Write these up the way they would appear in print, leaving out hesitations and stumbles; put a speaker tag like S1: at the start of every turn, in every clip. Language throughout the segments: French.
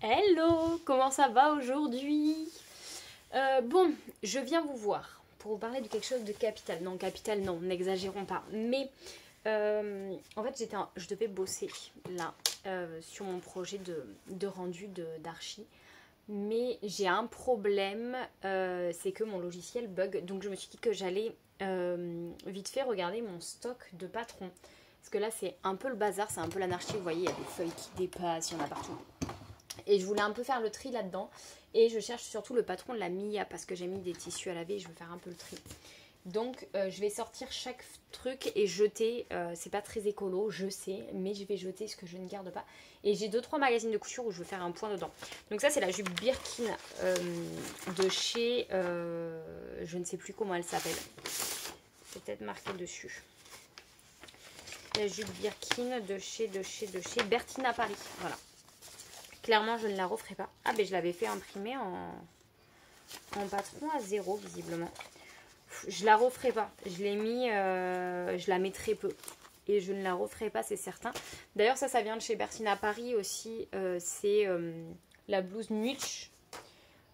S1: Hello, comment ça va aujourd'hui? Bon, je viens vous voir pour vous parler de quelque chose de capital. Non, capital, non, n'exagérons pas. Mais en fait, je devais bosser là sur mon projet de rendu d'archi. Mais j'ai un problème, c'est que mon logiciel bug. Donc je me suis dit que j'allais vite fait regarder mon stock de patrons. Parce que là, c'est un peu le bazar, c'est un peu l'anarchie. Vous voyez, il y a des feuilles qui dépassent, il y en a partout. Et je voulais un peu faire le tri là-dedans. Et je cherche surtout le patron de la Mia parce que j'ai mis des tissus à laver et je veux faire un peu le tri. Donc je vais sortir chaque truc et jeter. C'est pas très écolo, je sais, mais je vais jeter ce que je ne garde pas. Et j'ai 2-3 magazines de couture où je veux faire un point dedans. Donc ça c'est la jupe Birkin de chez... je ne sais plus comment elle s'appelle. C'est peut-être marqué dessus. La jupe Birkin de chez Bertina Paris. Voilà. Clairement, je ne la referai pas. Ah, ben je l'avais fait imprimer en patron à 0, visiblement. Je la referai pas. Je l'ai mis, je la mets très peu. Et je ne la referai pas, c'est certain. D'ailleurs, ça vient de chez Bertina Paris aussi. C'est la blouse Nuitsch,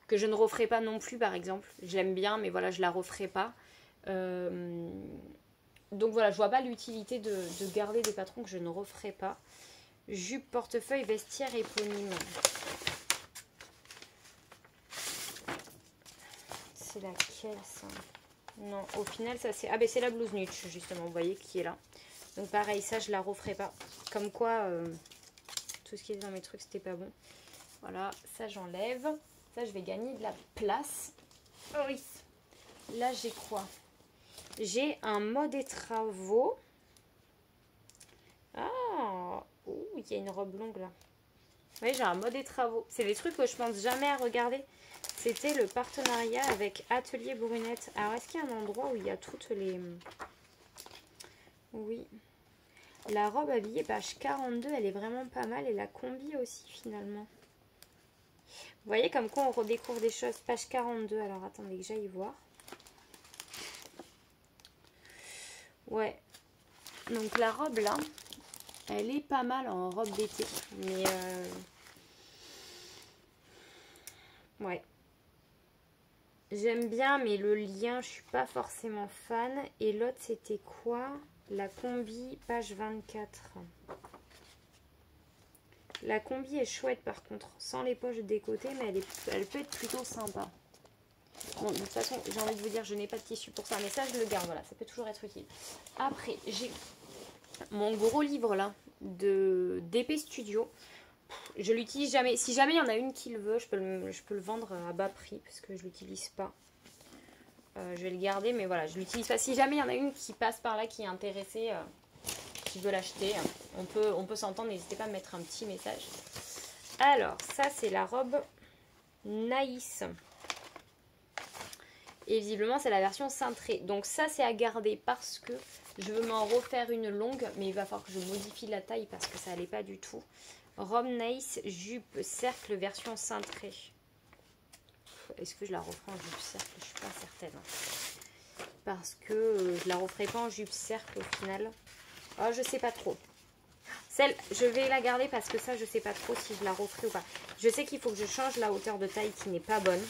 S1: que je ne referai pas non plus, par exemple. J'aime bien, mais voilà, je la referai pas. Donc voilà, je vois pas l'utilité de garder des patrons que je ne referai pas. Jupe, portefeuille, vestiaire, éponyme. C'est laquelle ça? Non, au final, ça c'est... Ah ben c'est la blouse Nuitsch, justement, vous voyez, qui est là. Donc pareil, ça je la referai pas. Comme quoi, tout ce qui est dans mes trucs, c'était pas bon. Voilà, ça j'enlève. Ça, je vais gagner de la place. Oh oui. Là, j'ai quoi? J'ai un mode des travaux. Ah, oh, il y a une robe longue là. Oui, j'ai un mode des travaux. C'est des trucs que je pense jamais à regarder. C'était le partenariat avec Atelier Brunette. Alors, est-ce qu'il y a un endroit où il y a toutes les... Oui. La robe habillée, page 42, elle est vraiment pas mal. Et la combi aussi, finalement. Vous voyez comme quoi on redécouvre des choses. Page 42. Alors, attendez que j'aille voir. Ouais. Donc, la robe, là, elle est pas mal en robe d'été. Mais... ouais. J'aime bien, mais le lien, je suis pas forcément fan. Et l'autre, c'était quoi? La combi, page 24. La combi est chouette, par contre. Sans les poches des côtés, mais elle peut être plutôt sympa. Bon, de toute façon, j'ai envie de vous dire, je n'ai pas de tissu pour ça. Mais ça, je le garde, voilà. Ça peut toujours être utile. Après, j'ai mon gros livre, là, d'épée studio. Je l'utilise jamais. Si jamais il y en a une qui le veut, je peux le vendre à bas prix parce que je l'utilise pas. Je vais le garder, mais voilà, je l'utilise pas. Si jamais il y en a une qui passe par là, qui est intéressée, qui veut l'acheter, on peut s'entendre. N'hésitez pas à me mettre un petit message. Alors, ça c'est la robe Naïs. Et visiblement, c'est la version cintrée. Donc ça, c'est à garder parce que je veux m'en refaire une longue, mais il va falloir que je modifie la taille parce que ça n'allait pas du tout. Robe Nice, jupe cercle version cintrée. Est-ce que je la referai en jupe cercle? Je suis pas certaine. Parce que je la referai pas en jupe cercle au final. Oh, je sais pas trop. Celle, je vais la garder parce que ça, je sais pas trop si je la referai ou pas. Je sais qu'il faut que je change la hauteur de taille qui n'est pas bonne.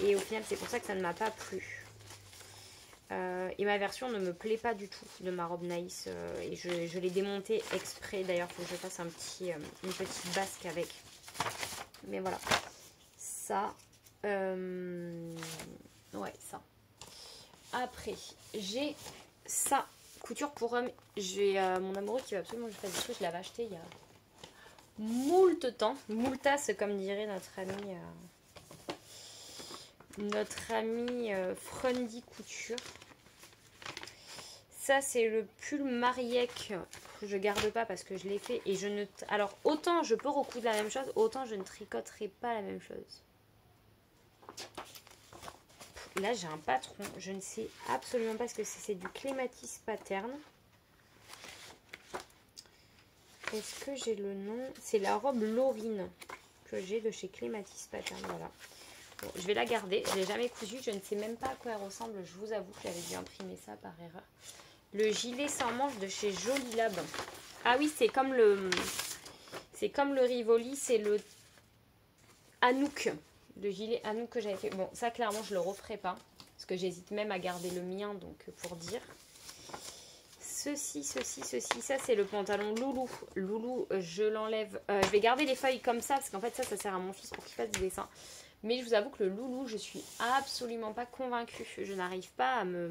S1: Et au final, c'est pour ça que ça ne m'a pas plu. Et ma version ne me plaît pas du tout de ma robe Naïs. Et je l'ai démontée exprès. D'ailleurs, il faut que je fasse une petite basque avec. Mais voilà. Ça. Ouais, ça. Après, j'ai ça. Couture pour homme. J'ai mon amoureux qui va absolument que je fasse des trucs. Je l'avais acheté il y a moult temps. Moultasse, comme dirait notre ami Frundy Couture. Ça, c'est le pull Mariek. Je garde pas parce que je l'ai fait. Et je ne... Alors, autant je peux recoudre la même chose, autant je ne tricoterai pas la même chose. Là, j'ai un patron. Je ne sais absolument pas ce que c'est. C'est du Clématis Pattern. Est-ce que j'ai le nom? C'est la robe Laurine que j'ai de chez Clématis Pattern. Voilà. Bon, je vais la garder. Je l'ai jamais cousue. Je ne sais même pas à quoi elle ressemble. Je vous avoue que j'avais dû imprimer ça par erreur. Le gilet sans manches de chez Joli Lab. Ah oui, c'est comme le... C'est comme le Rivoli, c'est le Anouk. Le gilet Anouk que j'avais fait. Bon, ça clairement je le referai pas. Parce que j'hésite même à garder le mien, donc pour dire. Ceci. Ça c'est le pantalon Loulou. Loulou, je l'enlève. Je vais garder les feuilles comme ça, parce qu'en fait ça sert à mon fils pour qu'il fasse des dessins. Mais je vous avoue que le Loulou, je suis absolument pas convaincue. Je n'arrive pas à me...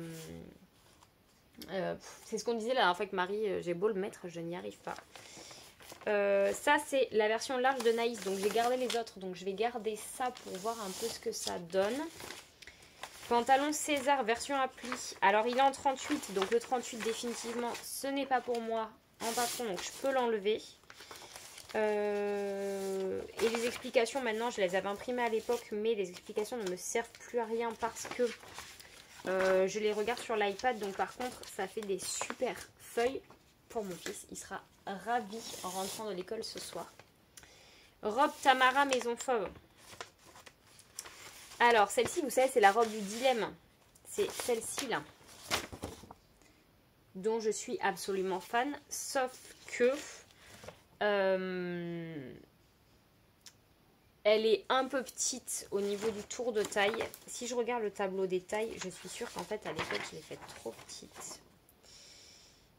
S1: c'est ce qu'on disait la dernière fois avec Marie, j'ai beau le mettre, je n'y arrive pas. Ça c'est la version large de Naïs, donc j'ai gardé les autres, donc je vais garder ça pour voir un peu ce que ça donne. Pantalon César version appli, alors il est en 38, donc le 38 définitivement ce n'est pas pour moi en patron, donc je peux l'enlever. Et les explications maintenant je les avais imprimées à l'époque, mais les explications ne me servent plus à rien parce que je les regarde sur l'iPad, donc par contre ça fait des super feuilles pour mon fils, il sera ravi en rentrant de l'école ce soir. Robe Tamara Maison Fauve. Alors celle-ci vous savez c'est la robe du dilemme, c'est celle-ci là dont je suis absolument fan, sauf que elle est un peu petite au niveau du tour de taille. Si je regarde le tableau des tailles, je suis sûre qu'en fait à l'époque je l'ai faite trop petite.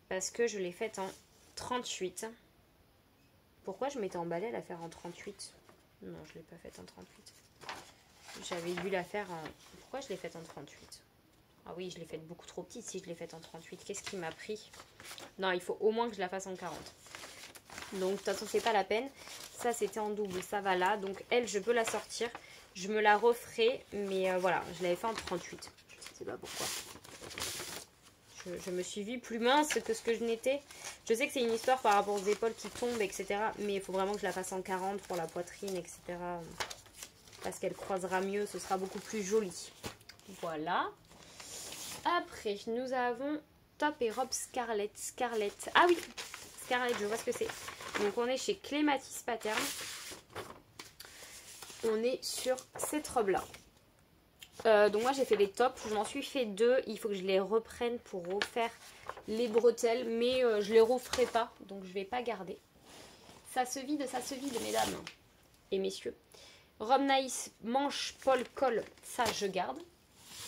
S1: Parce que je l'ai faite en 38. Pourquoi je m'étais emballée à la faire en 38? Non, je ne l'ai pas faite en 38. J'avais dû la faire en... Pourquoi je l'ai faite en 38? Ah oui, je l'ai faite beaucoup trop petite si je l'ai faite en 38. Qu'est-ce qui m'a pris? Non, il faut au moins que je la fasse en 40. Donc, de toute façon, c'est pas la peine. Ça, c'était en double, ça va là. Donc, elle, je peux la sortir. Je me la referai, mais voilà, je l'avais fait en 38. Je ne sais pas pourquoi. Je me suis vue plus mince que ce que je n'étais. Je sais que c'est une histoire par rapport aux épaules qui tombent, etc. Mais il faut vraiment que je la fasse en 40 pour la poitrine, etc. Parce qu'elle croisera mieux, ce sera beaucoup plus joli. Voilà. Après, nous avons top et robe Scarlett. Scarlett. Ah oui, Scarlett, je vois ce que c'est. Donc, on est chez Clématis Pattern. On est sur cette robe-là. Donc, moi, j'ai fait les tops. Je m'en suis fait 2. Il faut que je les reprenne pour refaire les bretelles. Mais je les referai pas. Donc, je vais pas garder. Ça se vide, mesdames et messieurs. Robe Naïs, manche, Paul, col. Ça, je garde.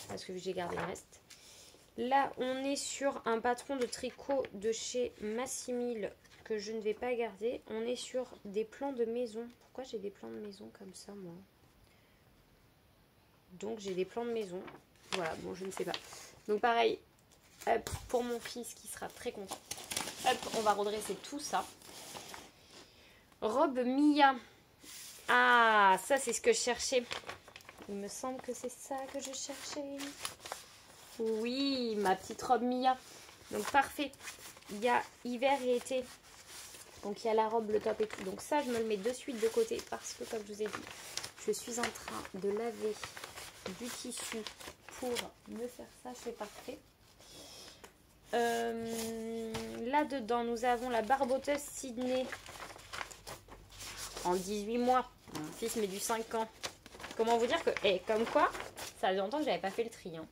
S1: Parce que j'ai gardé le reste. Là, on est sur un patron de tricot de chez Massimil que je ne vais pas garder. On est sur des plans de maison. Pourquoi j'ai des plans de maison comme ça, moi? Donc, j'ai des plans de maison. Voilà, bon, je ne sais pas. Donc, pareil, hop, pour mon fils qui sera très content. Hop, on va redresser tout ça. Robe Mia. Ah, ça, c'est ce que je cherchais. Il me semble que c'est ça que je cherchais. Oui, ma petite robe Mia. Donc parfait. Il y a hiver et été. Donc il y a la robe, le top et tout. Donc ça, je me le mets de suite de côté parce que comme je vous ai dit, je suis en train de laver du tissu pour me faire ça. C'est parfait. Là-dedans, nous avons la barboteuse Sydney en 18 mois. Mon fils met du 5 ans. Comment vous dire que... comme quoi, ça faisait longtemps que j'avais pas fait le tri. Hein.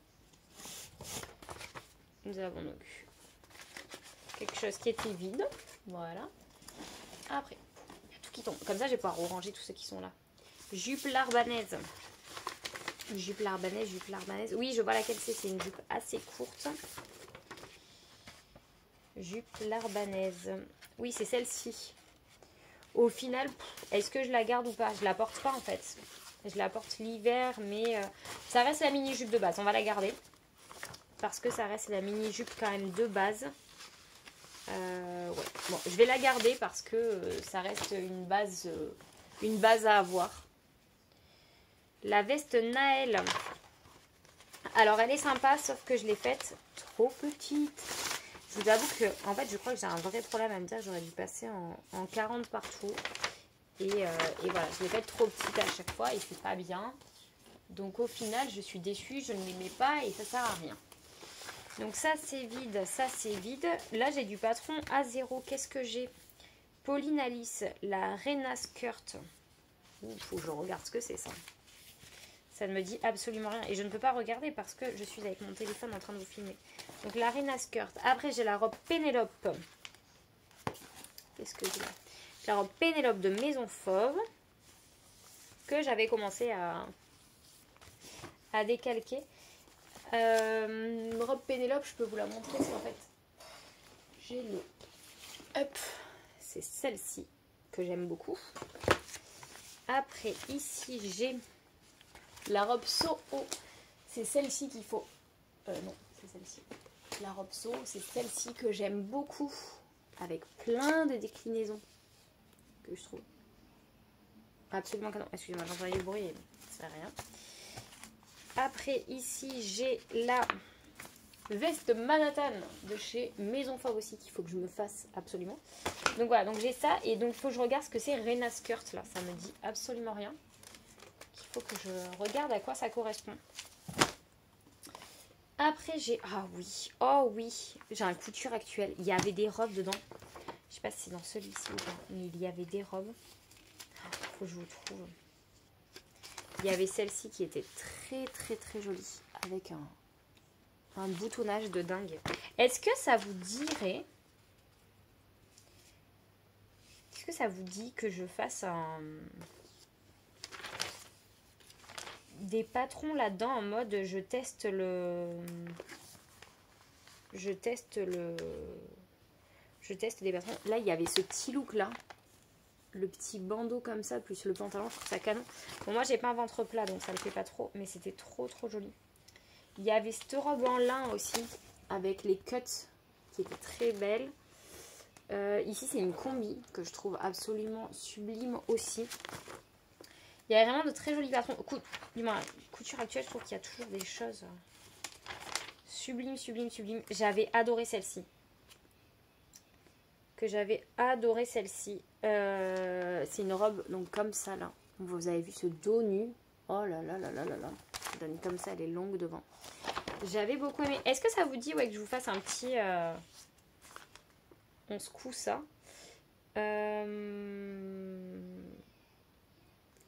S1: Nous avons donc quelque chose qui était vide. Voilà. Après, il y a tout qui tombe. Comme ça, je vais pouvoir ranger tous ceux qui sont là. Jupe larbanaise. Jupe larbanaise, jupe larbanaise. Oui, je vois laquelle c'est. C'est une jupe assez courte. Jupe larbanaise. Oui, c'est celle-ci. Au final, est-ce que je la garde ou pas? Je la porte pas en fait. Je la porte l'hiver, mais ça reste la mini-jupe de base. On va la garder. Parce que ça reste la mini-jupe quand même de base. Ouais. Bon, je vais la garder parce que ça reste une base à avoir. La veste Naël. Alors, elle est sympa, sauf que je l'ai faite trop petite. Je vous avoue que, en fait, je crois que j'ai un vrai problème à me dire. J'aurais dû passer en 40 partout. Et voilà, je l'ai faite trop petite à chaque fois et c'est pas bien. Donc, au final, je suis déçue. Je ne l'aimais pas et ça sert à rien. Donc ça c'est vide, ça c'est vide. Là j'ai du patron A0. Qu'est-ce que j'ai? Pauline Alice, la Rena Skirt. Faut que je regarde ce que c'est ça. Ça ne me dit absolument rien. Et je ne peux pas regarder parce que je suis avec mon téléphone en train de vous filmer. Donc la Rena Skirt. Après j'ai la robe Pénélope. Qu'est-ce que j'ai là? J'ai la robe Pénélope de Maison Fauve que j'avais commencé à décalquer. Robe Pénélope, je peux vous la montrer parce qu'en fait, j'ai le... Hop, c'est celle-ci que j'aime beaucoup. Après, ici, j'ai la robe Soho. C'est celle-ci qu'il faut... non, c'est celle-ci. La robe Soho, c'est celle-ci que j'aime beaucoup. Avec plein de déclinaisons. Que je trouve absolument canon. Excusez-moi, j'entendais du bruit, ça sert à rien. Après, ici, j'ai la veste Manhattan de chez Maison Fauve aussi, qu'il faut que je me fasse absolument. Donc voilà, donc j'ai ça. Et donc, il faut que je regarde ce que c'est Rena Skirt, là. Ça me dit absolument rien. Il faut que je regarde à quoi ça correspond. Après, j'ai... Ah oui, oh oui, j'ai un couture actuel. Il y avait des robes dedans. Je sais pas si c'est dans celui-ci ou pas, mais il y avait des robes. Faut que je vous trouve. Il y avait celle-ci qui était très jolie. Avec un boutonnage de dingue. Est-ce que ça vous dirait... Est-ce que ça vous dit que je fasse des patrons là-dedans en mode je teste des patrons. Là, il y avait ce petit look là. Le petit bandeau comme ça, plus le pantalon, je trouve ça canon. Bon, moi, j'ai pas un ventre plat, donc ça le fait pas trop. Mais c'était trop joli. Il y avait cette robe en lin aussi, avec les cuts, qui était très belle. Ici, c'est une combi, que je trouve absolument sublime aussi. Il y a vraiment de très jolis patrons. Couture actuelle, je trouve qu'il y a toujours des choses sublimes. J'avais adoré celle-ci. C'est une robe donc comme ça là. Vous avez vu ce dos nu. Oh là là. Ça donne comme ça, elle est longue devant. J'avais beaucoup aimé. Est-ce que ça vous dit que je vous fasse un petit... On secoue ça.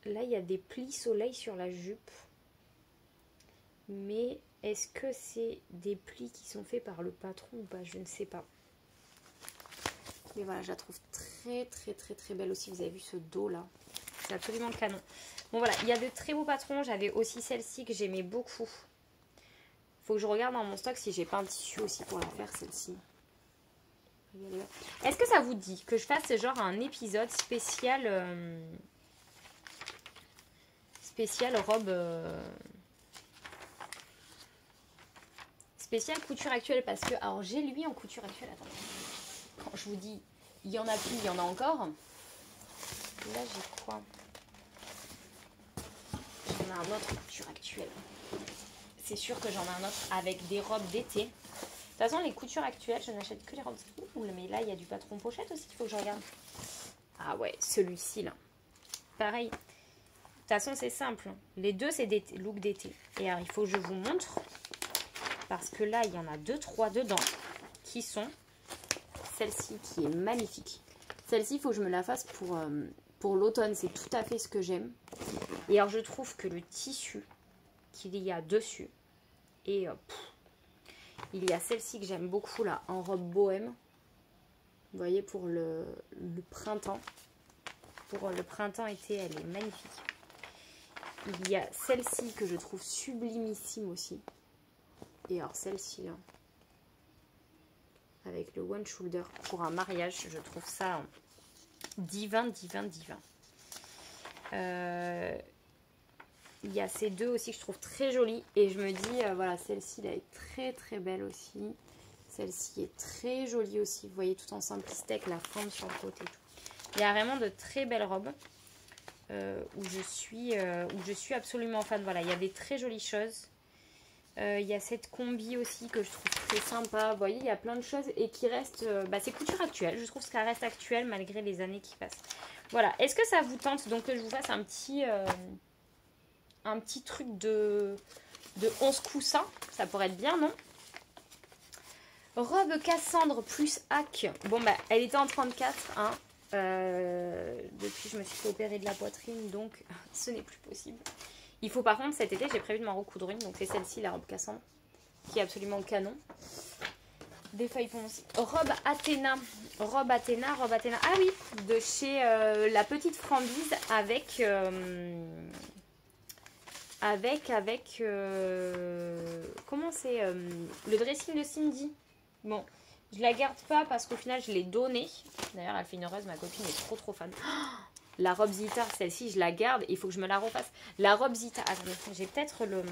S1: Là, il y a des plis soleil sur la jupe. Mais est-ce que c'est des plis qui sont faits par le patron ou pas? Je ne sais pas. Mais voilà, je la trouve très belle aussi. Vous avez vu ce dos là. C'est absolument canon. Bon voilà, il y a de très beaux patrons. J'avais aussi celle-ci que j'aimais beaucoup. Faut que je regarde dans mon stock si j'ai pas un tissu aussi pour la faire celle-ci. Est-ce que ça vous dit que je fasse genre un épisode spécial robe spécial couture actuelle? Parce que alors j'ai lui en couture actuelle. Attendez. Quand je vous dis il y en a plus, il y en a encore. Là j'ai quoi? J'en ai un autre couture actuelle. C'est sûr que j'en ai un autre avec des robes d'été. De toute façon, les coutures actuelles, je n'achète que les robes ski. Mais là, il y a du patron pochette aussi qu'il faut que je regarde. Ah ouais, celui-ci là. Pareil. De toute façon, c'est simple. Les deux, c'est des looks d'été. Et alors, il faut que je vous montre. Parce que là, il y en a 2-3 dedans. Qui sont celle-ci qui est magnifique. Celle-ci, il faut que je me la fasse pour l'automne. C'est tout à fait ce que j'aime. Et alors, je trouve que le tissu qu'il y a dessus est... il y a celle-ci que j'aime beaucoup là, en robe bohème. Vous voyez, pour le printemps. Pour le printemps-été, elle est magnifique. Il y a celle-ci que je trouve sublimissime aussi. Et alors celle-ci là, avec le one shoulder pour un mariage, je trouve ça divin. Il y a ces deux aussi que je trouve très jolies. Et je me dis, voilà, celle-ci là est très belle aussi. Celle-ci est très jolie aussi. Vous voyez, tout en simplicité avec la forme sur le côté. Il y a vraiment de très belles robes où je suis absolument fan. Voilà, il y a des très jolies choses. Il y a cette combi aussi que je trouve très sympa. Vous voyez, il y a plein de choses et qui restent... c'est couture actuelle. Je trouve que ça reste actuel malgré les années qui passent. Voilà. Est-ce que ça vous tente donc que je vous fasse un petit truc de 11 coussins? Ça pourrait être bien, non? Robe Cassandre plus hack. Bon, elle était en 34, hein. Depuis, je me suis fait opérer de la poitrine, donc ce n'est plus possible. Il faut par contre, cet été, j'ai prévu de m'en recoudre une. Donc c'est celle-ci, la robe Cassandre, qui est absolument canon. Des feuilletons aussi. Robe Athéna. Robe Athéna, robe Athéna. Ah oui, de chez La Petite Frambise avec... comment c'est le dressing de Cindy. Bon, je la garde pas parce qu'au final je l'ai donnée. D'ailleurs elle fait une heureuse, ma copine est trop fan. La robe Zita, celle-ci je la garde, il faut que je me la refasse. La robe Zita, attendez, j'ai peut-être le...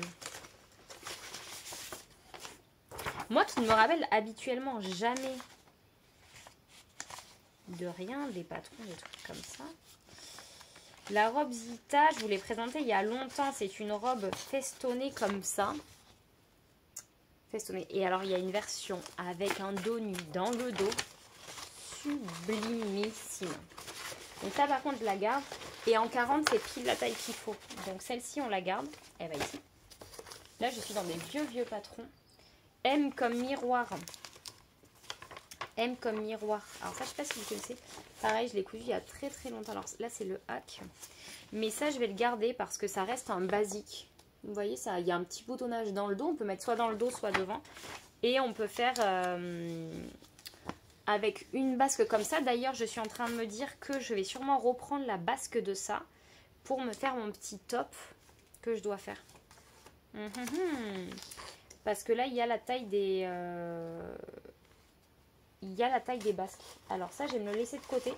S1: Moi qui ne me rappelle habituellement jamais de rien, des patrons, des trucs comme ça. La robe Zita, je vous l'ai présentée il y a longtemps. C'est une robe festonnée comme ça. Festonnée. Et alors, il y a une version avec un dos nu dans le dos. Sublimissime. Donc ça, par contre, je la garde. Et en 40, c'est pile la taille qu'il faut. Donc celle-ci, on la garde. Elle va ici. Là, je suis dans des vieux patrons. M comme miroir. M comme miroir. Alors ça, je sais pas si vous connaissez. Pareil, je l'ai cousu il y a très longtemps. Alors là, c'est le hack. Mais ça, je vais le garder parce que ça reste un basique. Vous voyez, ça, il y a un petit boutonnage dans le dos. On peut mettre soit dans le dos, soit devant. Et on peut faire avec une basque comme ça. D'ailleurs, je suis en train de me dire que je vais sûrement reprendre la basque de ça pour me faire mon petit top que je dois faire. Parce que là, il y a la taille des... il y a la taille des basques. Alors ça, je vais me le laisser de côté.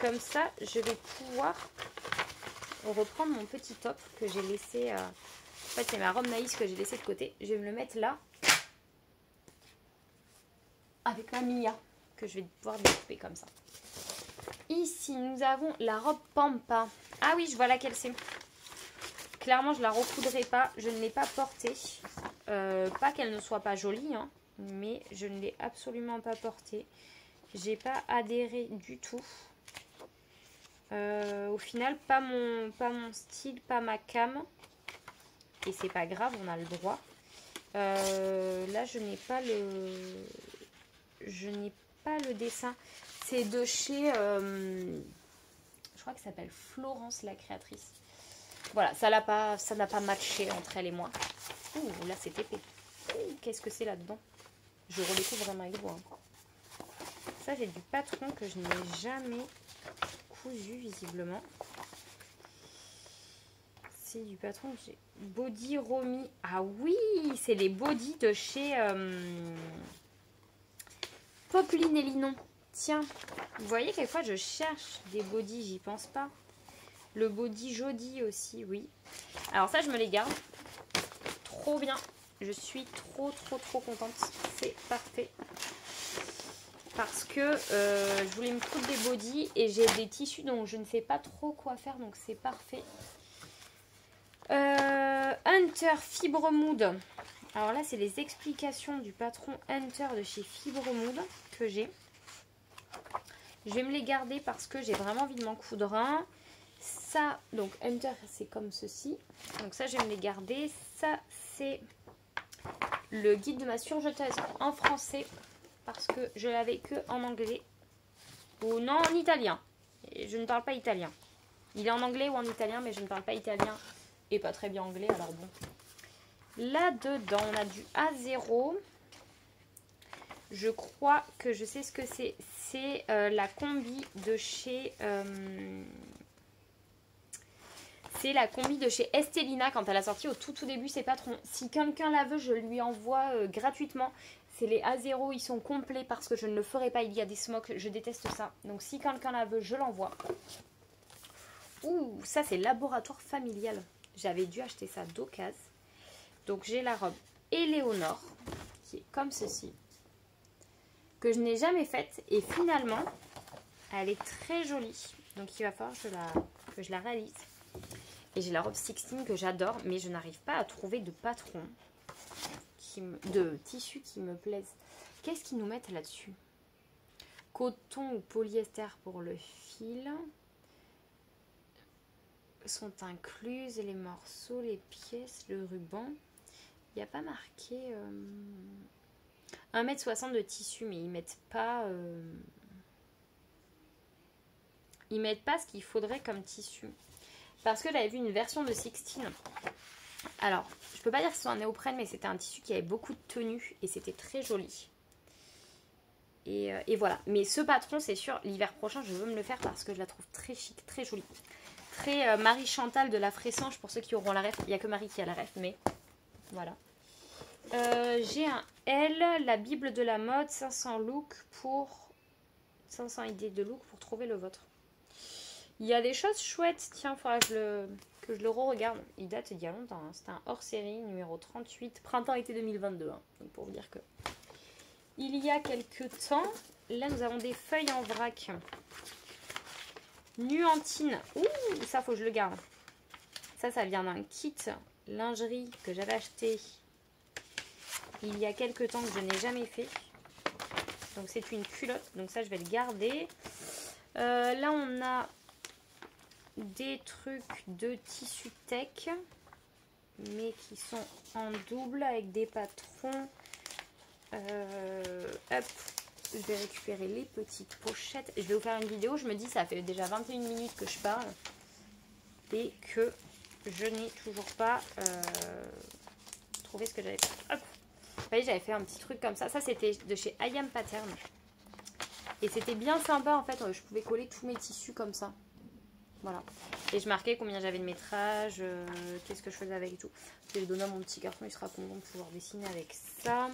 S1: Comme ça, je vais pouvoir reprendre mon petit top que j'ai laissé... En fait, c'est ma robe Naïs que j'ai laissé de côté. Je vais me le mettre là. Avec ma Mia. Que je vais pouvoir découper comme ça. Ici, nous avons la robe Pampa. Ah oui, je vois laquelle c'est. Clairement, je la recoudrai pas. Je ne l'ai pas portée. Pas qu'elle ne soit pas jolie, hein. Mais je ne l'ai absolument pas portée. J'ai pas adhéré du tout. Au final, pas mon style, pas ma cam. Et c'est pas grave, on a le droit. Là, je n'ai pas le dessin. C'est de chez... je crois que ça s'appelle Florence, la créatrice. Voilà, ça n'a pas matché entre elle et moi. Ouh, là, c'est épais. Qu'est-ce que c'est là-dedans? Je redécouvre vraiment avec vous. Hein. Ça, j'ai du patron que je n'ai jamais cousu, visiblement. C'est du patron que j'ai... Body Romy. Ah oui, c'est les bodys de chez Popeline et Linon. Tiens, vous voyez, quelquefois, je cherche des bodys, j'y pense pas. Le body Jody aussi, oui. Alors ça, je me les garde. Trop bien. Je suis trop contente. C'est parfait. Parce que je voulais me coudre des bodys et j'ai des tissus dont je ne sais pas trop quoi faire. Donc c'est parfait. Hunter Fibre Mood. Alors là, c'est les explications du patron Hunter de chez Fibre Mood que j'ai. Je vais me les garder parce que j'ai vraiment envie de m'en coudre un. Ça, donc Hunter, c'est comme ceci. Donc ça, je vais me les garder. Ça, c'est le guide de ma surjeteuse en français. Parce que je l'avais que en anglais. Ou non, en italien. Et je ne parle pas italien. Il est en anglais ou en italien, mais je ne parle pas italien. Et pas très bien anglais, alors bon. Là-dedans, on a du A0. Je crois que je sais ce que c'est. C'est la combi de chez... c'est la combi de chez Estelina quand elle a sorti au tout début ses patrons. Si quelqu'un la veut, je lui envoie gratuitement. C'est les A0, ils sont complets parce que je ne le ferai pas. Il y a des smocks, je déteste ça. Donc si quelqu'un la veut, je l'envoie. Ouh, ça c'est laboratoire familial. J'avais dû acheter ça d'occasion. Donc j'ai la robe Éléonore qui est comme ceci. Que je n'ai jamais faite. Et finalement, elle est très jolie. Donc il va falloir que je la réalise. Et j'ai la robe 16 que j'adore. Mais je n'arrive pas à trouver de patron. De tissu qui me plaisent. Qu'est-ce qu'ils nous mettent là-dessus? Coton ou polyester pour le fil. Sont incluses les morceaux, les pièces, le ruban. Il n'y a pas marqué 1,60 m de tissu, mais ils mettent pas ce qu'il faudrait comme tissu. Parce que j'avais vu une version de 16. Alors, je peux pas dire que ce soit un néoprène, mais c'était un tissu qui avait beaucoup de tenue et c'était très joli. Et voilà. Mais ce patron, c'est sûr, l'hiver prochain, je veux me le faire parce que je la trouve très chic, très jolie. Très Marie Chantal de la Fressange pour ceux qui auront la ref. Il n'y a que Marie qui a la ref, mais voilà. J'ai un L, la Bible de la mode, 500 looks pour 500 idées de look pour trouver le vôtre. Il y a des choses chouettes. Tiens, il faudra que je le re-regarde. Il date d'il y a longtemps. Hein. C'était un hors-série numéro 38, printemps-été 2022. Hein. Donc pour vous dire que il y a quelques temps, là nous avons des feuilles en vrac. Nuantine. Ouh, ça faut que je le garde. Ça vient d'un kit lingerie que j'avais acheté il y a quelques temps que je n'ai jamais fait. Donc c'est une culotte. Donc ça je vais le garder. Là on a des trucs de tissu tech. Mais qui sont en double avec des patrons. Hop. Je vais récupérer les petites pochettes. Je vais vous faire une vidéo. Je me dis ça fait déjà 21 minutes que je parle. Et que je n'ai toujours pas trouvé ce que j'avais fait. Hop. Vous voyez, j'avais fait un petit truc comme ça. Ça, c'était de chez I Am Pattern. Et c'était bien sympa, en fait. Je pouvais coller tous mes tissus comme ça. Voilà. Et je marquais combien j'avais de métrage, qu'est-ce que je faisais avec et tout. Je vais le donner à mon petit garçon, il sera content de pouvoir dessiner avec ça.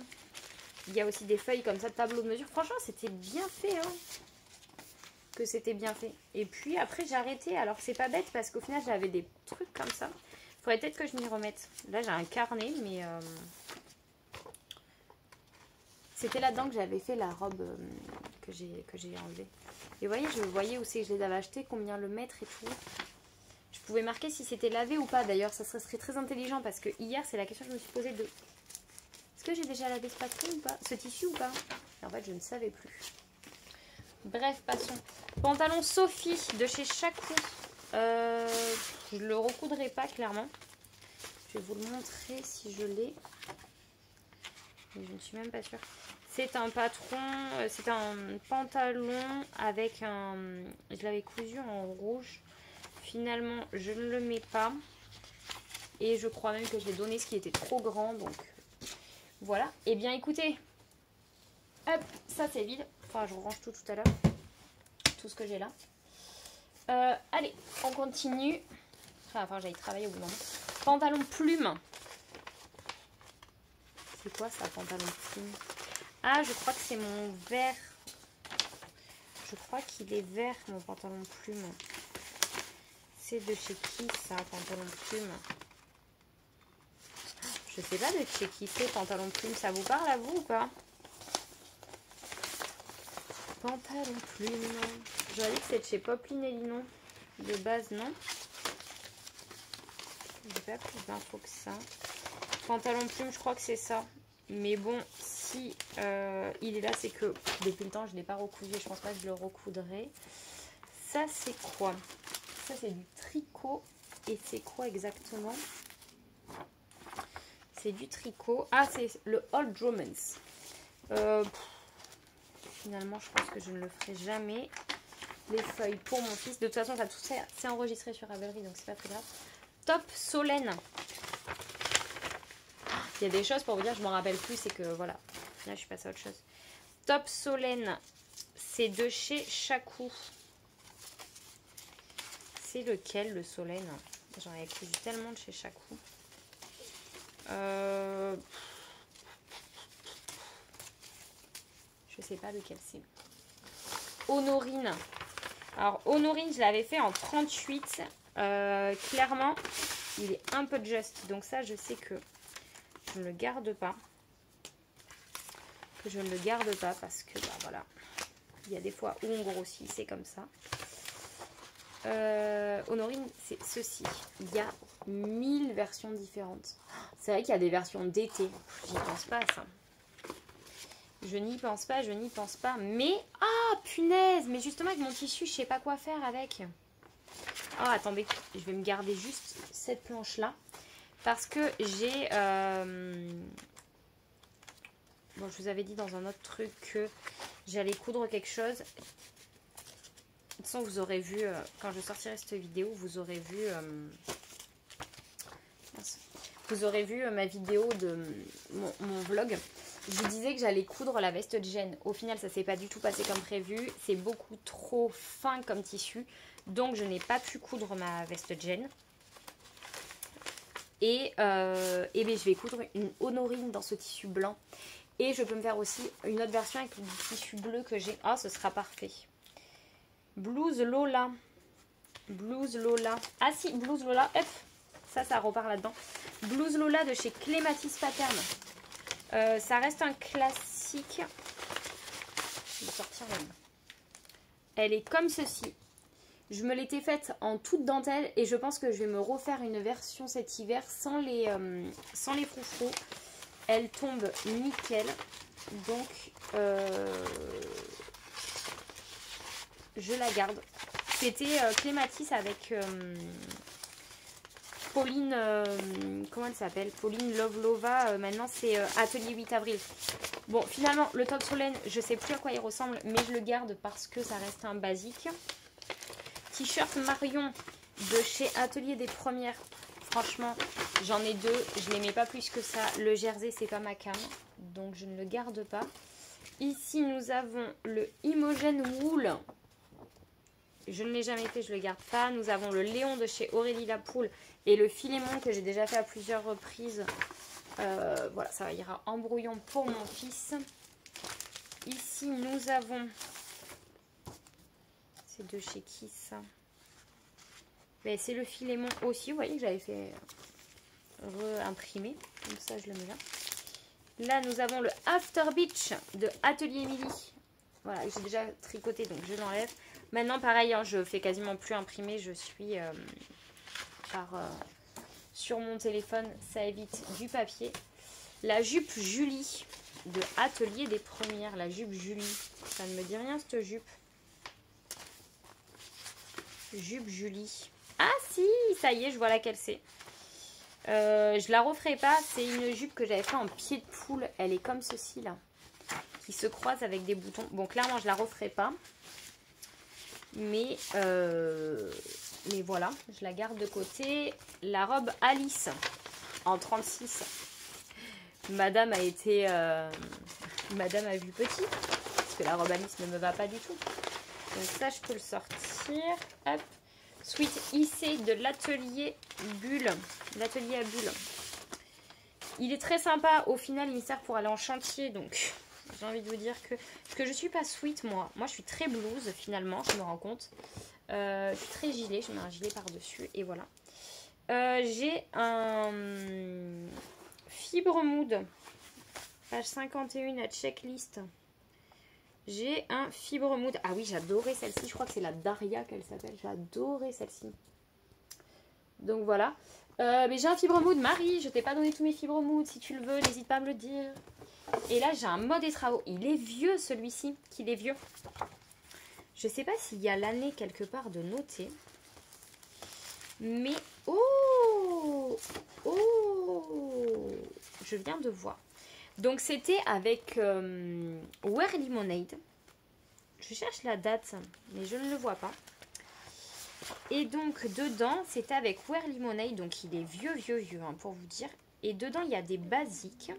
S1: Il y a aussi des feuilles comme ça, de tableau de mesure. Franchement, c'était bien fait, hein. Que c'était bien fait. Et puis, après, j'ai arrêté. Alors, c'est pas bête parce qu'au final, j'avais des trucs comme ça. Il faudrait peut-être que je m'y remette. Là, j'ai un carnet, mais... C'était là-dedans que j'avais fait la robe que j'ai enlevée. Et vous voyez, je voyais où c'est que je les avais achetés, combien le mètre et tout. Je pouvais marquer si c'était lavé ou pas. D'ailleurs, ça serait très intelligent parce que hier, c'est la question que je me suis posée de... Est-ce que j'ai déjà lavé ce patron ou pas? Ce tissu ou pas? Et en fait, je ne savais plus. Bref, passons. Pantalon Sophie de chez Chacou. Je le recoudrai pas, clairement. Je vais vous le montrer si je l'ai. Mais je ne suis même pas sûre. C'est un patron, c'est un pantalon avec un... Je l'avais cousu en rouge. Finalement, je ne le mets pas. Et je crois même que je l'ai donné ce qui était trop grand. Donc, voilà. Et bien, écoutez. Hop, ça c'est vide. Enfin, je range tout à l'heure. Tout ce que j'ai là. Allez, on continue. Enfin, j'allais travailler au bout d'un moment. Pantalon plume. C'est quoi ça, pantalon plume? Ah, je crois que c'est mon vert. Je crois qu'il est vert, mon pantalon plume. C'est de chez qui ça, pantalon plume? Je sais pas de chez qui c'est, pantalon plume. Ça vous parle à vous ou pas? Pantalon plume. J'aurais dit que c'est de chez Popeline et Linon. De base, non. J'ai pas plus d'infos que ça. Pantalon plume, je crois que c'est ça. Mais bon, si il est là, c'est que depuis le temps, je ne l'ai pas recousu. Je pense pas que je le recoudrai. Ça, c'est quoi? Ça, c'est du tricot. Et c'est quoi exactement? C'est du tricot. Ah, c'est le Old Romance. Finalement, je pense que je ne le ferai jamais. Les feuilles pour mon fils. De toute façon, ça tout c'est enregistré sur Ravelry, donc c'est pas très grave. Top Solène. Il y a des choses pour vous dire, je m'en rappelle plus, c'est que voilà. Là, je suis passée à autre chose. Top Solène, c'est de chez Chacou. C'est lequel, le Solène? J'en ai cousu tellement de chez Chacou. Je sais pas lequel c'est. Honorine. Alors, Honorine, je l'avais fait en 38. Clairement, il est un peu juste. Donc ça, je sais que je ne le garde pas. Je ne le garde pas parce que, bah voilà. Il y a des fois où on grossit, c'est comme ça. Honorine, c'est ceci. Il y a 1000 versions différentes. C'est vrai qu'il y a des versions d'été. J'y pense pas à ça. Je n'y pense pas, je n'y pense pas. Mais, ah, punaise. Mais justement, avec mon tissu, je sais pas quoi faire avec. Ah, attendez. Je vais me garder juste cette planche-là. Parce que j'ai... Bon, je vous avais dit dans un autre truc que j'allais coudre quelque chose. De toute façon, vous aurez vu, quand je sortirai cette vidéo, vous aurez vu... Vous aurez vu ma vidéo de mon vlog. je vous disais que j'allais coudre la veste de Jen. Au final, ça s'est pas du tout passé comme prévu. C'est beaucoup trop fin comme tissu. Donc, je n'ai pas pu coudre ma veste de Jen. Et ben, je vais coudre une Honorine dans ce tissu blanc. Et je peux me faire aussi une autre version avec du tissu bleu que j'ai. Ah, ce sera parfait. Blouse Lola. Blouse Lola. Ah si, blouse Lola. Hop, ça repart là-dedans. Blouse Lola de chez Clématis Pattern. Ça reste un classique. Je vais sortir la main. Elle est comme ceci. Je me l'étais faite en toute dentelle et je pense que je vais me refaire une version cet hiver sans les froufrous. Elle tombe nickel. Donc, je la garde. C'était Clématis avec Pauline, comment elle s'appelle? Pauline Lovelova. Maintenant, c'est Atelier 8 avril. Bon, finalement, le top sur laine, je sais plus à quoi il ressemble, mais je le garde parce que ça reste un basique. T-shirt Marion de chez Atelier des Premières. Franchement, j'en ai deux. Je ne l'aimais pas plus que ça. Le jersey, c'est pas ma cam. Donc, je ne le garde pas. Ici, nous avons le Imogen Wool. Je ne l'ai jamais fait, je ne le garde pas. Nous avons le Léon de chez Aurélie Lapoule et le Philémon que j'ai déjà fait à plusieurs reprises. Voilà, ça ira en brouillon pour mon fils. Ici, nous avons... C'est de chez qui ça? Ben, c'est le Philémon aussi. Vous voyez que j'avais fait réimprimer. Comme ça, je le mets là. Là, nous avons le After Beach de Atelier Émilie. Voilà, j'ai déjà tricoté, donc je l'enlève. Maintenant, pareil, hein, je fais quasiment plus imprimer. Je suis sur mon téléphone. Ça évite du papier. La jupe Julie de Atelier des Premières. La jupe Julie. Ça ne me dit rien, cette jupe. Jupe Julie. Ah si, ça y est, je vois laquelle c'est. Je la referai pas. C'est une jupe que j'avais fait en pied de poule. Elle est comme ceci, là. Qui se croise avec des boutons. Bon, clairement, je la referai pas. Mais voilà, je la garde de côté. La robe Alice en 36. Madame a été... Madame a vu petit. Parce que la robe Alice ne me va pas du tout. Donc ça, je peux le sortir. Hop. Sweet Issey de l'atelier Bulle. L'atelier à Bulle. Il est très sympa. Au final, il me sert pour aller en chantier. Donc, j'ai envie de vous dire que... Parce que je suis pas sweet, moi. Moi, je suis très blouse, finalement. Je me rends compte. Je suis très gilet. Je mets un gilet par-dessus. Et voilà. J'ai un Fibre Mood. Page 51 à checklist. J'ai un Fibre Mood. Ah oui, j'adorais celle-ci. Je crois que c'est la Daria qu'elle s'appelle. J'adorais celle-ci. Donc voilà. Mais j'ai un Fibre Mood. Marie, je t'ai pas donné tous mes Fibre Mood. Si tu le veux, n'hésite pas à me le dire. Et là, j'ai un mode et travaux. Il est vieux, celui-ci. Qu'il est vieux. Je sais pas s'il y a l'année quelque part de noter. Mais... Oh! Oh! Je viens de voir. Donc c'était avec Wear Lemonade. Je cherche la date, mais je ne le vois pas. Et donc dedans, c'était avec Wear Lemonade. Donc il est vieux, hein, pour vous dire. Et dedans, il y a des basiques.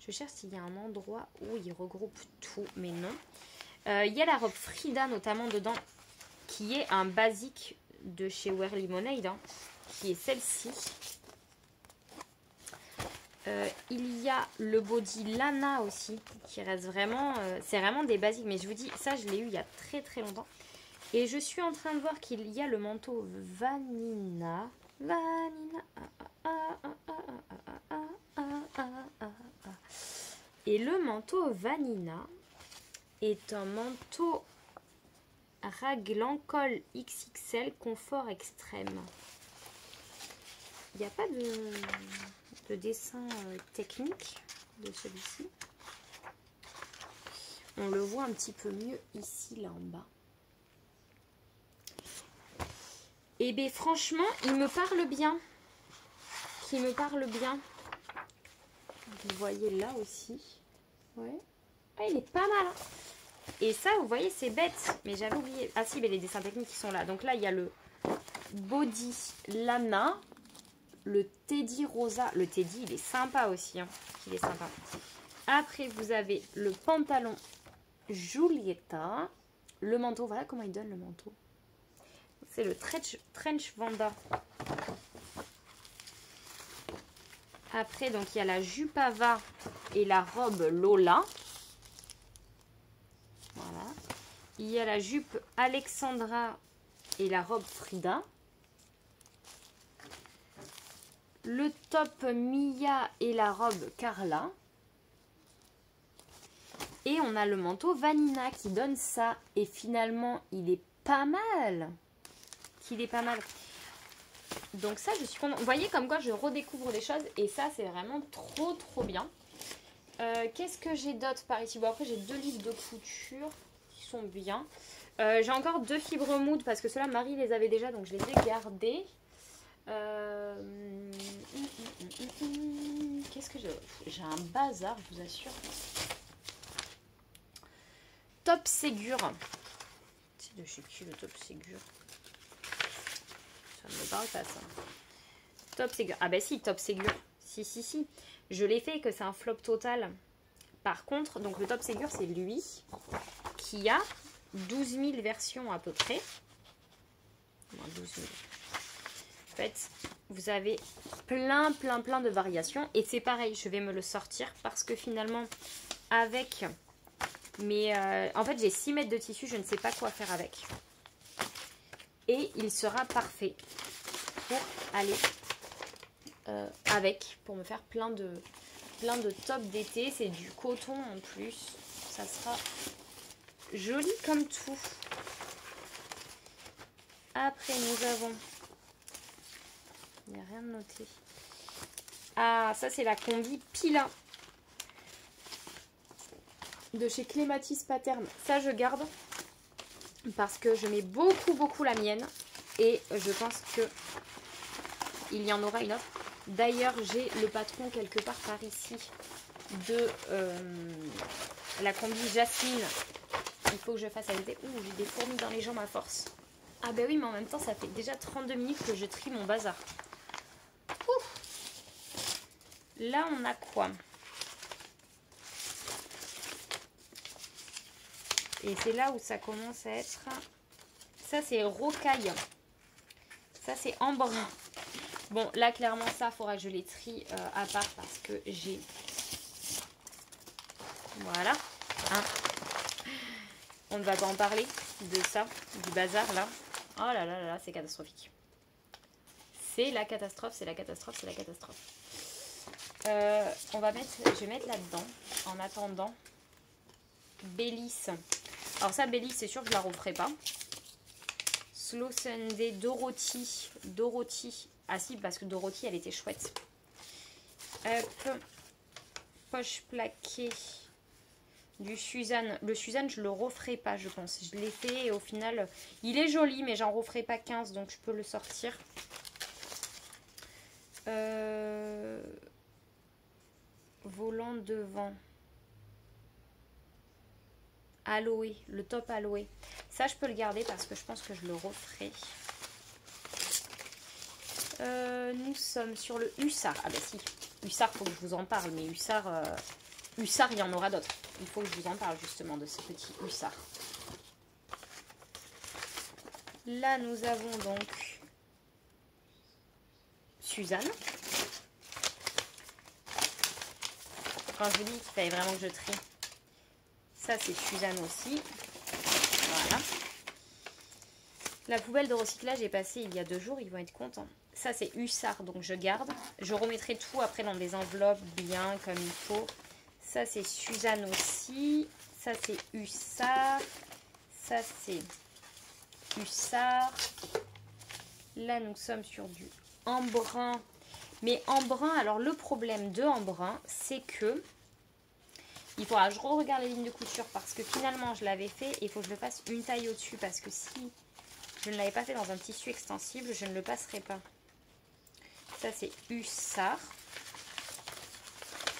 S1: Je cherche s'il y a un endroit où il regroupe tout, mais non. Il y a la robe Frida notamment dedans, qui est un basique de chez Wear Lemonade, hein, qui est celle-ci. Il y a le body Lana aussi, qui reste vraiment... c'est vraiment des basiques, mais je vous dis, ça je l'ai eu il y a très très longtemps. Et je suis en train de voir qu'il y a le manteau Vanina. Et le manteau Vanina est un manteau raglan col XXL confort extrême. Il n'y a pas de dessin technique de celui-ci. On le voit un petit peu mieux ici, là en bas. Et bien franchement, il me parle bien. Qui me parle bien. Vous voyez là aussi. Ouais. Ah, il est pas mal. Hein. Et ça, vous voyez, c'est bête. Mais j'avais oublié. Ah si, mais les dessins techniques qui sont là. Donc là, il y a le body Lana. Le Teddy Rosa. Le Teddy, il est sympa aussi. Hein. Il est sympa. Après, vous avez le pantalon Giulietta. Le manteau, voilà comment il donne le manteau. C'est le trench Vanda. Après, donc il y a la jupe Ava et la robe Lola. Voilà. Il y a la jupe Alexandra et la robe Frida. Le top Mia et la robe Carla. Et on a le manteau Vanina qui donne ça. Et finalement, il est pas mal. Qu'il est pas mal. Donc ça, je suis contente. Vous voyez comme quoi je redécouvre des choses. Et ça, c'est vraiment trop bien. Qu'est-ce que j'ai d'autre par ici? Bon, après, j'ai 2 livres de couture qui sont bien. J'ai encore 2 fibres moudes parce que ceux-là, Marie les avait déjà. Donc, je les ai gardés. Qu'est-ce que j'ai un bazar, je vous assure. Top Ségur. C'est de chez qui le Top Ségur? Ça ne me parle pas ça. Top Ségur. Ah bah si, Top Ségur. Si. Je l'ai fait que c'est un flop total. Par contre, donc le Top Ségur, c'est lui qui a 12 000 versions à peu près. Enfin, 12 000. En fait, vous avez plein de variations. Et c'est pareil, je vais me le sortir parce que finalement, avec mes... en fait, j'ai 6 mètres de tissu, je ne sais pas quoi faire avec. Et il sera parfait pour aller avec, pour me faire plein de tops d'été. C'est du coton en plus. Ça sera joli comme tout. Après, nous avons... Il n'y a rien de noté. Ah, ça c'est la combi Pila de chez Clématis Pattern. Ça je garde parce que je mets beaucoup la mienne et je pense que il y en aura une autre. D'ailleurs, j'ai le patron quelque part par ici de la combi Jasmine. Il faut que je fasse avec des... Ouh, j'ai des fourmis dans les jambes à force. Ah bah oui, mais en même temps, ça fait déjà 32 minutes que je trie mon bazar. Là, on a quoi? Et c'est là où ça commence à être... Ça, c'est rocaille. Ça, c'est embrun. Bon, là, clairement, ça, il faudra que je les trie à part parce que j'ai... Voilà. Hein. On ne va pas en parler de ça, du bazar, là. Oh là là là là, c'est catastrophique. C'est la catastrophe, c'est la catastrophe, c'est la catastrophe. Je vais mettre là-dedans, en attendant, Bélis. Alors ça, Bélis, c'est sûr que je la referai pas. Slow Sunday, Dorothy. Ah si, parce que Dorothy, elle était chouette. Hop. Poche plaquée. Du Suzanne. Le Suzanne, je le referai pas, je pense. Je l'ai fait et au final, il est joli, mais j'en referai pas 15, donc je peux le sortir. Volant devant. Aloe, le top aloe. Ça, je peux le garder parce que je pense que je le referai. Nous sommes sur le Hussard. Ah bah si, Hussard, faut que je vous en parle. Mais Hussard, Hussard, il y en aura d'autres. Il faut que je vous en parle justement de ce petit Hussard. Là, nous avons donc Suzanne. Quand je vous dis qu'il fallait vraiment que je trie. Ça, c'est Suzanne aussi. Voilà. La poubelle de recyclage est passée il y a 2 jours. Ils vont être contents. Ça, c'est Hussard, donc je garde. Je remettrai tout après dans des enveloppes bien comme il faut. Ça, c'est Suzanne aussi. Ça, c'est Hussard. Ça, c'est Hussard. Là, nous sommes sur du embrun. Mais embrun, alors le problème de embrun, c'est que il faudra que je regarde les lignes de couture parce que finalement, je l'avais fait et il faut que je le fasse une taille au-dessus parce que si je ne l'avais pas fait dans un tissu extensible, je ne le passerai pas. Ça, c'est Hussard.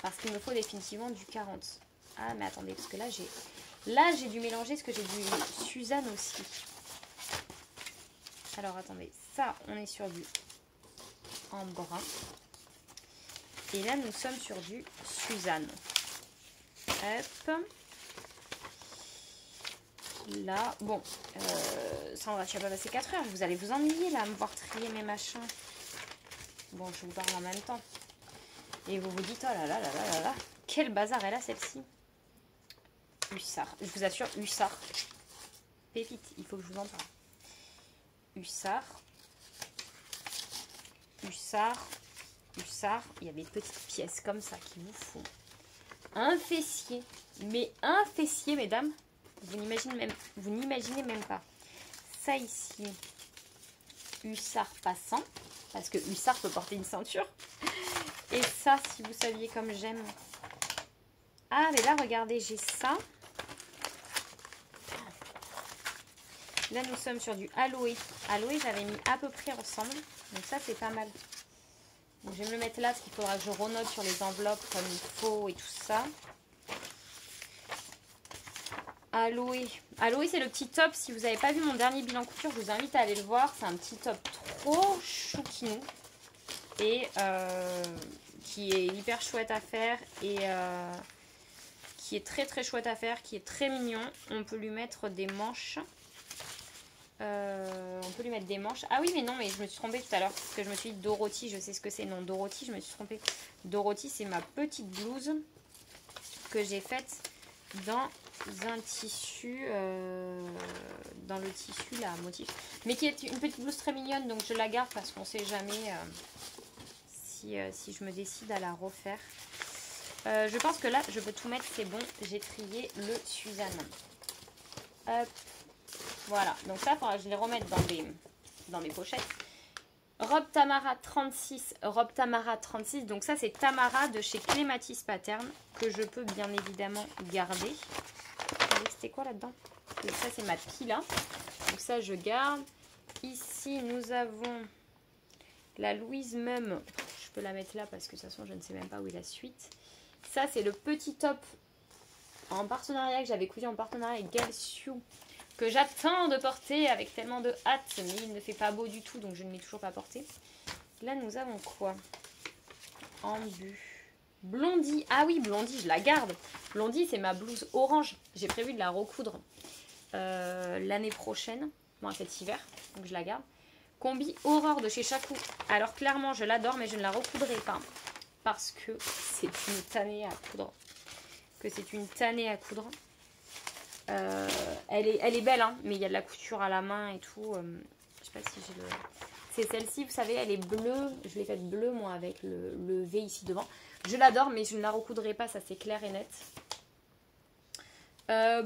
S1: Parce qu'il me faut définitivement du 40. Ah, mais attendez, parce que là, j'ai dû mélanger ce que j'ai du Suzanne aussi. Alors, attendez. Ça, on est sur du embrun. Et là, nous sommes sur du Suzanne. Hop. Là, bon, Sandra, tu vas pas passer 4 heures, vous allez vous ennuyer là à me voir trier mes machins. Bon, je vous parle en même temps. Et vous vous dites, oh là là là là là là, quel bazar elle a celle-ci. Hussard, je vous assure, Hussard. Pépite, il faut que je vous en parle. Hussard. Hussard. Hussard. Il y a des petites pièces comme ça qui vous font un fessier. Mais un fessier, mesdames. Vous n'imaginez même pas. Ça ici, hussard passant, parce que hussard peut porter une ceinture. Et ça, si vous saviez comme j'aime. Ah, mais là, regardez, j'ai ça. Là, nous sommes sur du aloe. Aloe, j'avais mis à peu près ensemble. Donc ça, c'est pas mal. Donc, je vais me le mettre là, parce qu'il faudra que je renote sur les enveloppes comme il faut et tout ça. Aloe. Aloe, c'est le petit top. Si vous n'avez pas vu mon dernier bilan couture, je vous invite à aller le voir. C'est un petit top trop chouquinou. Et qui est hyper chouette à faire. Et qui est très très chouette à faire. Qui est très mignon. On peut lui mettre des manches. Ah oui, mais non, mais je me suis trompée tout à l'heure. Parce que je me suis dit Dorothy. Je sais ce que c'est. Non, Dorothy, je me suis trompée. Dorothy, c'est ma petite blouse que j'ai faite dans un tissu, dans le tissu là, motif, mais qui est une petite blouse très mignonne, donc je la garde parce qu'on sait jamais si je me décide à la refaire. Je pense que là je peux tout mettre, c'est bon, j'ai trié le Suzanne. Hop, voilà, donc ça il faudra que je les remette dans mes pochettes. Robe Tamara 36, donc ça c'est Tamara de chez Clématis Pattern que je peux bien évidemment garder. C'était quoi là-dedans? Ça c'est ma pila, donc ça je garde. Ici nous avons la Louise Mum, je peux la mettre là parce que de toute façon je ne sais même pas où est la suite. Ça c'est le petit top en partenariat que j'avais cousu en partenariat avec Gaëlle Sioux, que j'attends de porter avec tellement de hâte, mais il ne fait pas beau du tout, donc je ne l'ai toujours pas porté. Là, nous avons quoi? En but. Blondie. Ah oui, Blondie, je la garde. Blondie, c'est ma blouse orange. J'ai prévu de la recoudre l'année prochaine, bon, cet hiver, donc je la garde. Combi Aurore de chez Chacou. Alors, clairement, je l'adore, mais je ne la recoudrai pas parce que c'est une tannée à coudre. Elle est belle, hein, mais il y a de la couture à la main et tout. Je sais pas si j'ai le... C'est celle-ci, vous savez, elle est bleue. Je l'ai faite bleue, moi, avec le V ici devant. Je l'adore, mais je ne la recoudrai pas, ça c'est clair et net.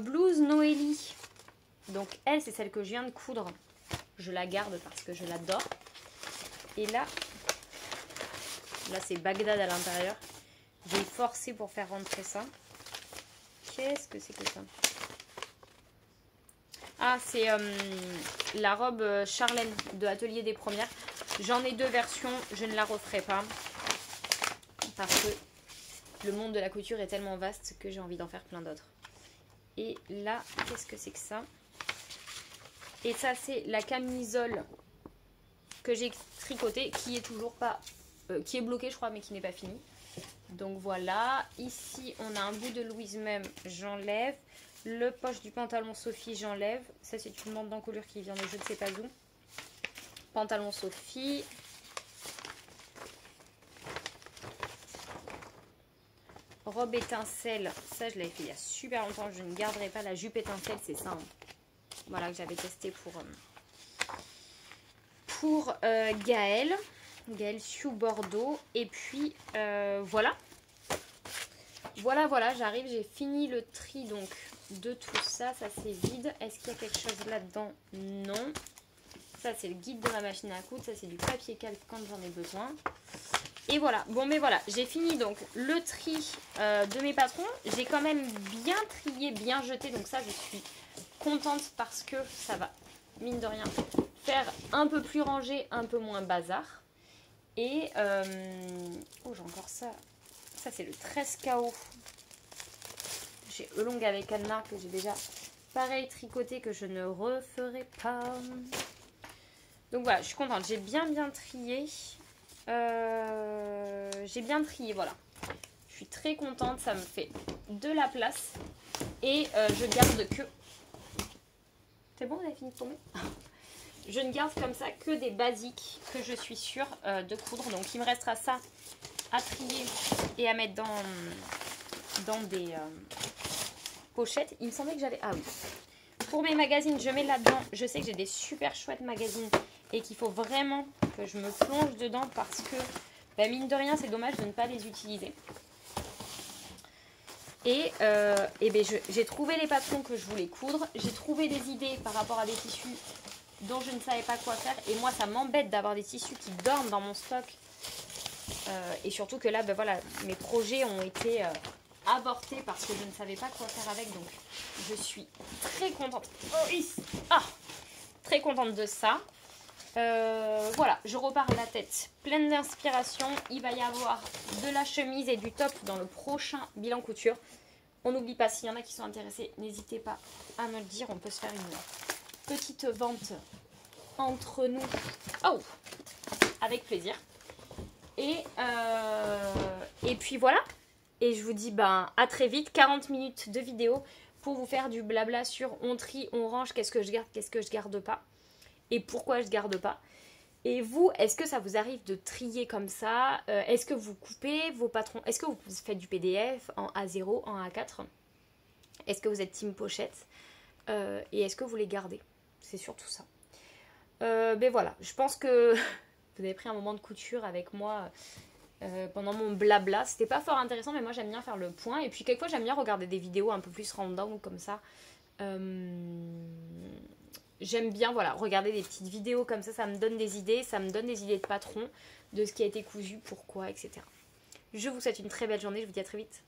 S1: Blouse Noélie. Donc, elle, c'est celle que je viens de coudre. Je la garde parce que je l'adore. Et là c'est Bagdad à l'intérieur. J'ai forcé pour faire rentrer ça. Qu'est-ce que c'est que ça? Ah, c'est la robe Charlène de Atelier des Premières. J'en ai deux versions, je ne la referai pas. Parce que le monde de la couture est tellement vaste que j'ai envie d'en faire plein d'autres. Et là, qu'est-ce que c'est que ça? Et ça, c'est la camisole que j'ai tricotée, qui est toujours pas... qui est bloquée, je crois, mais qui n'est pas finie. Donc voilà. Ici, on a un bout de Louise même, j'enlève. Le poche du pantalon Sophie, j'enlève. Ça, c'est une bande d'encolure qui vient de je ne sais pas où. Pantalon Sophie. Robe étincelle. Ça, je l'avais fait il y a super longtemps. Je ne garderai pas la jupe étincelle. C'est ça. Hein. Voilà, que j'avais testé pour Gaëlle. Gaëlle Sioux Bordeaux. Et puis, voilà. Voilà, j'arrive. J'ai fini le tri, donc... de tout ça, ça c'est vide. Est-ce qu'il y a quelque chose là-dedans? Non. Ça c'est le guide de ma machine à coudre. Ça c'est du papier calque quand j'en ai besoin. Et voilà. Bon mais voilà, j'ai fini donc le tri de mes patrons. J'ai quand même bien trié, bien jeté. Donc ça je suis contente parce que ça va, mine de rien, faire un peu plus rangé, un peu moins bazar. Et oh j'ai encore ça. Ça c'est le 13 KO. Longue avec Anne-Marc que j'ai déjà pareil tricoté, que je ne referai pas. Donc voilà, je suis contente, j'ai bien trié. Voilà, je suis très contente, ça me fait de la place. Et je garde que... C'est bon, vous avez fini de tomber? Je ne garde comme ça que des basiques que je suis sûre de coudre. Donc il me restera ça à trier et à mettre dans des pochettes. Il me semblait que j'avais... Ah oui. Pour mes magazines, je mets là-dedans. Je sais que j'ai des super chouettes magazines et qu'il faut vraiment que je me plonge dedans parce que, bah, mine de rien, c'est dommage de ne pas les utiliser. Et ben j'ai trouvé les patrons que je voulais coudre. J'ai trouvé des idées par rapport à des tissus dont je ne savais pas quoi faire. Et moi, ça m'embête d'avoir des tissus qui dorment dans mon stock. Et surtout que là, ben voilà, mes projets ont été avortés parce que je ne savais pas quoi faire avec. Donc, je suis très contente. Oh, oui. Ah, très contente de ça. Voilà, je repars la tête pleine d'inspiration. Il va y avoir de la chemise et du top dans le prochain bilan couture. On n'oublie pas, s'il y en a qui sont intéressés, n'hésitez pas à me le dire. On peut se faire une petite vente entre nous. Oh, avec plaisir. Et puis voilà. Et je vous dis ben, à très vite. 40 minutes de vidéo pour vous faire du blabla sur on trie, on range, qu'est-ce que je garde, qu'est-ce que je garde pas. Et pourquoi je garde pas. Et vous, est-ce que ça vous arrive de trier comme ça? Est-ce que vous coupez vos patrons? Est-ce que vous faites du PDF en A0, en A4? Est-ce que vous êtes team pochette? Et est-ce que vous les gardez? C'est surtout ça. Ben voilà, je pense que vous avez pris un moment de couture avec moi pendant mon blabla. C'était pas fort intéressant, mais moi j'aime bien faire le point. Et puis quelquefois j'aime bien regarder des vidéos un peu plus random comme ça. J'aime bien, voilà, regarder des petites vidéos comme ça me donne des idées, ça me donne des idées de patron, de ce qui a été cousu, pourquoi, etc. Je vous souhaite une très belle journée, je vous dis à très vite.